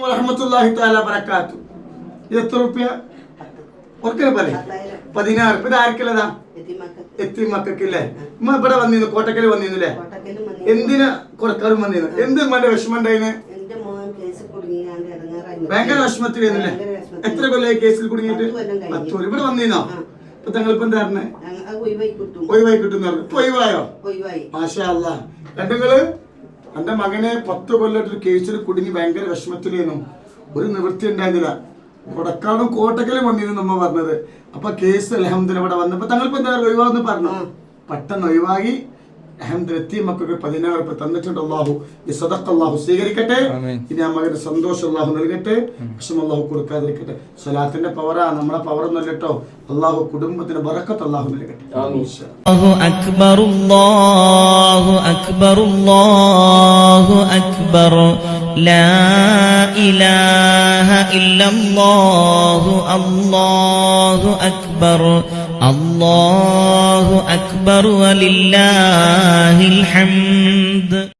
വറഹ്മത്തുള്ളാഹി തആല ബറകാത്തു. ഇത് എത്ര റുപ്യ? ഓർക്കേ പോലെ 16. ഇത് ആർക്കുള്ളതാ? എത്തിയും മക്കൾക്കില്ലേ? ഉമ്മ ഇവിടെ വന്നിരുന്നു, കോട്ടക്കൽ വന്നിരുന്നില്ലേ? എന്തിനാ കൊടുക്കാറും വന്നിരുന്നു? എന്ത് ഉമ്മന്റെ വിഷമം ഉണ്ടായിന്? ഭയങ്കര വിഷമത്തിലായിരുന്നില്ലേ? എത്ര കൊല്ലായി കേസിൽ കുടുങ്ങിയിട്ട്? 10 കൊല്ലം. ഇവിടെ വന്നിരുന്നോ? ഇപ്പൊ തങ്ങളിപ്പോ എന്താ പറഞ്ഞേ? ഒഴിവായി കിട്ടും. ഒഴിവായോ? മാഷാ അല്ലാഹ്. രണ്ടുങ്ങള് എന്റെ മകനെ 10 കൊല്ലമായിട്ട് കേസിൽ കുടുങ്ങി ഭയങ്കര വിഷമത്തിലായിരുന്നു. ഒരു നിവൃത്തി ഉണ്ടായിരുന്നില്ല. കൊടക്കാടും കോട്ടക്കലും വന്നിരുന്നു നമ്മ പറഞ്ഞത്. അപ്പൊ കേസ് അൽഹംദുലില്ലാഹ് ഇവിടെ വന്നപ്പോ തങ്ങളിപ്പോ എന്താ ഒഴിവാന്ന് പറഞ്ഞു. പെട്ടെന്ന് ഒഴിവായി എത്തിയ മക്കൾക്ക് 16 രൂപ തന്നിട്ടുണ്ട്. അള്ളാഹു ഈ സദഖ അള്ളാഹു സ്വീകരിക്കട്ടെ. ഇനി ആ മകന് സന്തോഷം അള്ളാഹു നൽകട്ടെ, വിഷമം അള്ളാഹു കൊടുക്കാതിരിക്കട്ടെ. സ്വലാത്തിന്റെ പവറാ, നമ്മളെ പവറൊന്നും കേട്ടോ. അള്ളാഹു കുടുംബത്തിന് ബറക്കത്ത് അള്ളാഹു നൽകട്ടെ. അല്ലാഹു അക്ബർ, അല്ലാഹു അക്ബർ, അല്ലാഹു അക്ബർ, ലാ ഇലാഹ ഇല്ലല്ലാഹു, അല്ലാഹു അക്ബർ, അല്ലാഹു അക്ബർ, വലില്ലാഹിൽ ഹംദ്.